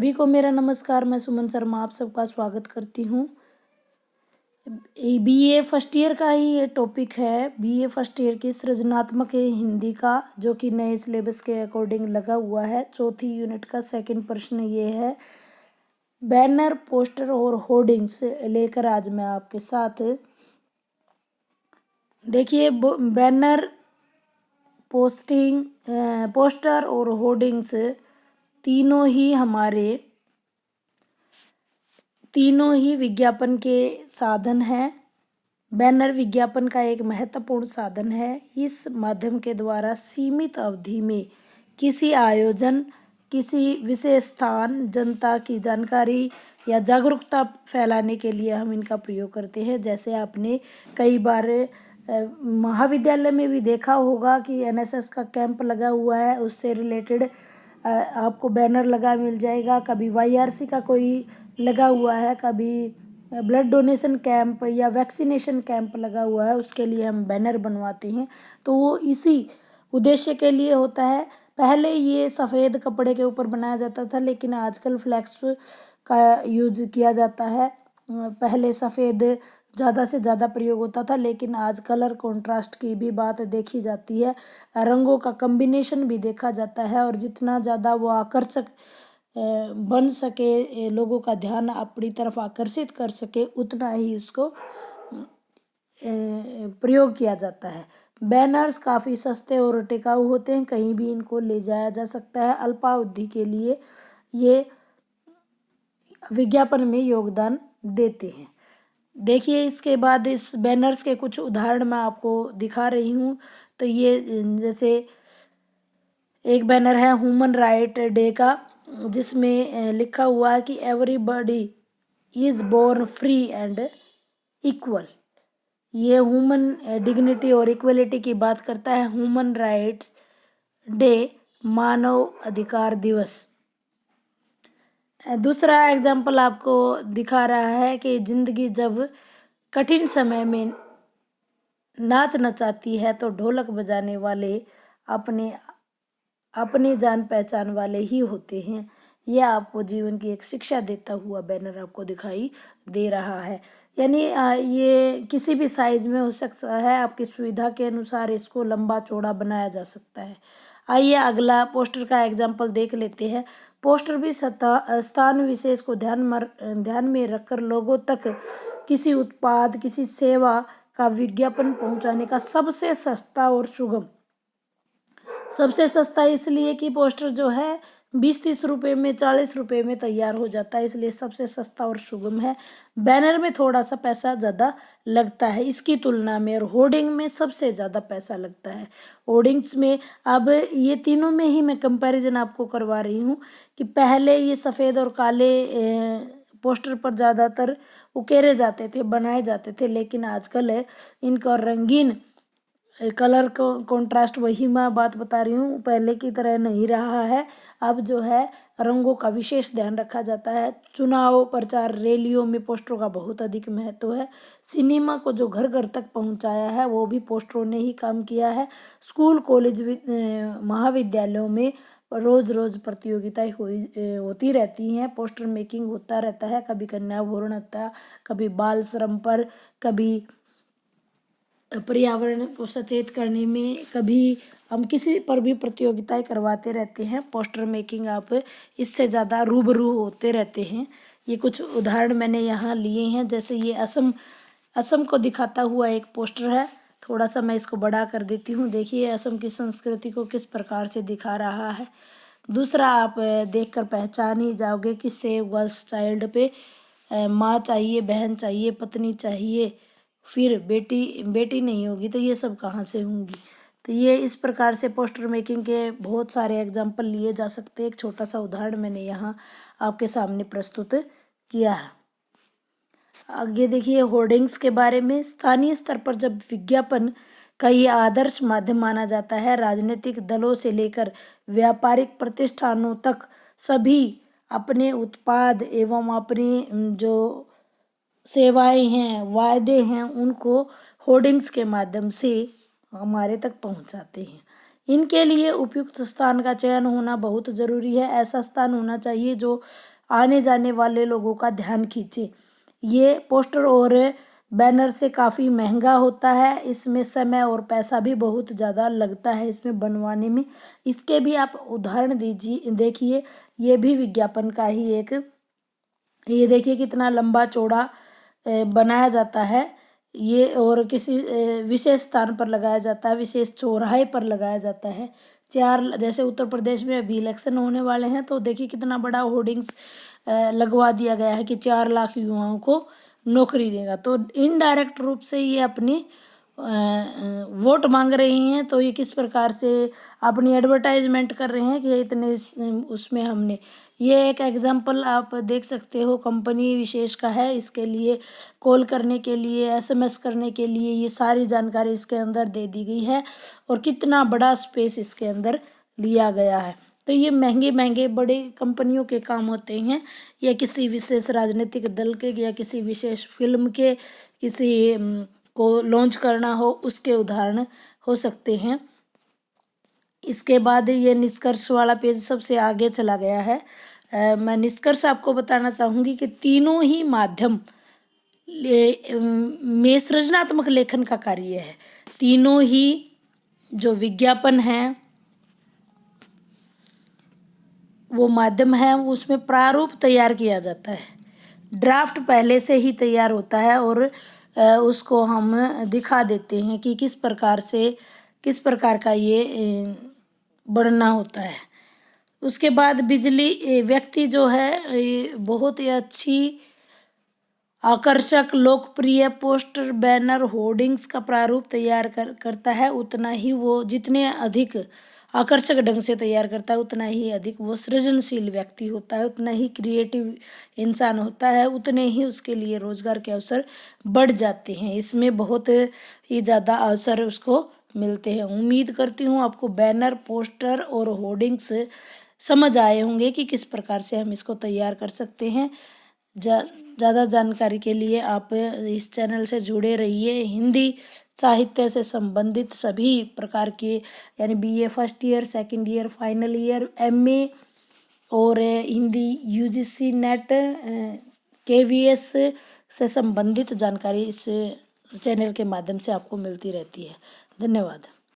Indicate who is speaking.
Speaker 1: सभी को मेरा नमस्कार। मैं सुमन शर्मा आप सबका स्वागत करती हूँ। बीए फर्स्ट ईयर का ही ये टॉपिक है। बीए फर्स्ट ईयर की सृजनात्मक हिंदी का, जो कि नए सिलेबस के अकॉर्डिंग लगा हुआ है। चौथी यूनिट का सेकंड प्रश्न ये है। बैनर, पोस्टर और होर्डिंग्स लेकर आज मैं आपके साथ, देखिए, बैनर, पोस्टर और होर्डिंग्स तीनों ही विज्ञापन के साधन हैं। बैनर विज्ञापन का एक महत्वपूर्ण साधन है। इस माध्यम के द्वारा सीमित अवधि में किसी आयोजन, किसी विशेष स्थान, जनता की जानकारी या जागरूकता फैलाने के लिए हम इनका प्रयोग करते हैं। जैसे आपने कई बार महाविद्यालय में भी देखा होगा कि एनएसएस का कैंप लगा हुआ है, उससे रिलेटेड आपको बैनर लगा मिल जाएगा। कभी वाईआरसी का कोई लगा हुआ है, कभी ब्लड डोनेशन कैंप या वैक्सीनेशन कैंप लगा हुआ है, उसके लिए हम बैनर बनवाते हैं। तो वो इसी उद्देश्य के लिए होता है। पहले ये सफ़ेद कपड़े के ऊपर बनाया जाता था, लेकिन आजकल फ्लैक्स का यूज किया जाता है। पहले सफ़ेद ज़्यादा से ज़्यादा प्रयोग होता था, लेकिन आज कलर कंट्रास्ट की भी बात देखी जाती है। रंगों का कॉम्बिनेशन भी देखा जाता है, और जितना ज़्यादा वो आकर्षक बन सके, लोगों का ध्यान अपनी तरफ आकर्षित कर सके, उतना ही उसको प्रयोग किया जाता है। बैनर्स काफ़ी सस्ते और टिकाऊ होते हैं, कहीं भी इनको ले जाया जा सकता है। अल्पावधि के लिए ये विज्ञापन में योगदान देते हैं। देखिए, इसके बाद इस बैनर्स के कुछ उदाहरण मैं आपको दिखा रही हूँ। तो ये जैसे एक बैनर है ह्यूमन राइट डे का, जिसमें लिखा हुआ है कि everybody is born free and equal. ये ह्यूमन डिग्निटी और इक्वलिटी की बात करता है। ह्यूमन राइट्स डे, मानव अधिकार दिवस। दूसरा एग्जाम्पल आपको दिखा रहा है कि ज़िंदगी जब कठिन समय में नाच नचाती है तो ढोलक बजाने वाले अपने जान पहचान वाले ही होते हैं। यह आपको जीवन की एक शिक्षा देता हुआ बैनर आपको दिखाई दे रहा है। यानी ये किसी भी साइज में हो सकता है, आपकी सुविधा के अनुसार इसको लंबा चौड़ा बनाया जा सकता है। आइए अगला पोस्टर का एग्जाम्पल देख लेते हैं। पोस्टर भी स्थान विशेष को ध्यान में रखकर लोगों तक किसी उत्पाद, किसी सेवा का विज्ञापन पहुंचाने का सबसे सस्ता और सुगम। सबसे सस्ता इसलिए कि पोस्टर जो है 20-30 रुपये में, 40 रुपये में तैयार हो जाता है, इसलिए सबसे सस्ता और सुगम है। बैनर में थोड़ा सा पैसा ज़्यादा लगता है इसकी तुलना में, और होर्डिंग में सबसे ज़्यादा पैसा लगता है। होर्डिंग्स में अब ये तीनों में ही मैं कंपैरिजन आपको करवा रही हूँ कि पहले ये सफ़ेद और काले पोस्टर पर ज़्यादातर उकेरे जाते थे, बनाए जाते थे, लेकिन आजकल इनका रंगीन कलर को कंट्रास्ट, वही मैं बात बता रही हूँ, पहले की तरह नहीं रहा है। अब जो है रंगों का विशेष ध्यान रखा जाता है। चुनाव प्रचार रैलियों में पोस्टरों का बहुत अधिक महत्व है। सिनेमा को जो घर घर तक पहुँचाया है वो भी पोस्टरों ने ही काम किया है। स्कूल, कॉलेज, महाविद्यालयों में रोज़ रोज़ प्रतियोगिताएं होती रहती हैं। पोस्टर मेकिंग होता रहता है, कभी कन्या भ्रूण हत्या, कभी बाल श्रम पर, कभी पर्यावरण को सचेत करने में, कभी हम किसी पर भी प्रतियोगिताएं करवाते रहते हैं। पोस्टर मेकिंग आप इससे ज़्यादा रूबरू होते रहते हैं। ये कुछ उदाहरण मैंने यहाँ लिए हैं। जैसे ये असम को दिखाता हुआ एक पोस्टर है। थोड़ा सा मैं इसको बड़ा कर देती हूँ। देखिए असम की संस्कृति को किस प्रकार से दिखा रहा है। दूसरा आप देखकर पहचान ही जाओगे कि सेव गर्ल्स चाइल्ड पे माँ चाहिए, बहन चाहिए, पत्नी चाहिए, फिर बेटी नहीं होगी तो ये सब कहाँ से होंगी। तो ये इस प्रकार से पोस्टर मेकिंग के बहुत सारे एग्जाम्पल लिए जा सकते हैं। एक छोटा सा उदाहरण मैंने यहाँ आपके सामने प्रस्तुत किया है। आगे देखिए होर्डिंग्स के बारे में। स्थानीय स्तर पर जब विज्ञापन का ये आदर्श माध्यम माना जाता है, राजनीतिक दलों से लेकर व्यापारिक प्रतिष्ठानों तक सभी अपने उत्पाद एवं अपनी जो सेवाएं हैं, वायदे हैं, उनको होर्डिंग्स के माध्यम से हमारे तक पहुंचाते हैं। इनके लिए उपयुक्त स्थान का चयन होना बहुत ज़रूरी है। ऐसा स्थान होना चाहिए जो आने जाने वाले लोगों का ध्यान खींचे। ये पोस्टर और बैनर से काफ़ी महंगा होता है। इसमें समय और पैसा भी बहुत ज़्यादा लगता है इसमें बनवाने में। इसके भी आप उदाहरण देखिए, ये भी विज्ञापन का ही एक, ये देखिए कितना लंबा चौड़ा बनाया जाता है ये, और किसी विशेष स्थान पर लगाया जाता है, विशेष चौराहे पर लगाया जाता है। जैसे उत्तर प्रदेश में अभी इलेक्शन होने वाले हैं, तो देखिए कितना बड़ा होर्डिंग्स लगवा दिया गया है कि 4 लाख युवाओं को नौकरी देगा। तो इनडायरेक्ट रूप से ये अपनी वोट मांग रही हैं। तो ये किस प्रकार से अपनी एडवर्टाइजमेंट कर रहे हैं कि इतने उसमें हमने, ये एक एग्जांपल आप देख सकते हो कंपनी विशेष का है। इसके लिए कॉल करने के लिए, एसएमएस करने के लिए ये सारी जानकारी इसके अंदर दे दी गई है, और कितना बड़ा स्पेस इसके अंदर लिया गया है। तो ये महंगे महंगे बड़े कंपनियों के काम होते हैं, या किसी विशेष राजनीतिक दल के, या किसी विशेष फिल्म के, किसी को लॉन्च करना हो उसके उदाहरण हो सकते हैं। इसके बाद ये निष्कर्ष वाला पेज सबसे आगे चला गया है। मैं निष्कर्ष आपको बताना चाहूँगी कि तीनों ही माध्यम में सृजनात्मक लेखन का कार्य है। तीनों ही जो विज्ञापन है वो माध्यम है, उसमें प्रारूप तैयार किया जाता है। ड्राफ्ट पहले से ही तैयार होता है और उसको हम दिखा देते हैं कि किस प्रकार का ये बढ़ना होता है। उसके बाद व्यक्ति जो है ये बहुत ही अच्छी, आकर्षक, लोकप्रिय पोस्टर, बैनर, होर्डिंग्स का प्रारूप तैयार करता है। उतना ही वो, जितने अधिक आकर्षक ढंग से तैयार करता है, उतना ही अधिक वो सृजनशील व्यक्ति होता है, उतना ही क्रिएटिव इंसान होता है, उतने ही उसके लिए रोजगार के अवसर बढ़ जाते हैं। इसमें बहुत ही ज़्यादा अवसर उसको मिलते हैं। उम्मीद करती हूँ आपको बैनर, पोस्टर और होर्डिंग्स समझ आए होंगे कि किस प्रकार से हम इसको तैयार कर सकते हैं। ज़्यादा जानकारी के लिए आप इस चैनल से जुड़े रहिए। हिंदी साहित्य से संबंधित सभी प्रकार के, यानी BA first year, second year, final year, MA और हिंदी यूजीसी नेट, केवीएस से संबंधित जानकारी इस चैनल के माध्यम से आपको मिलती रहती है। धन्यवाद।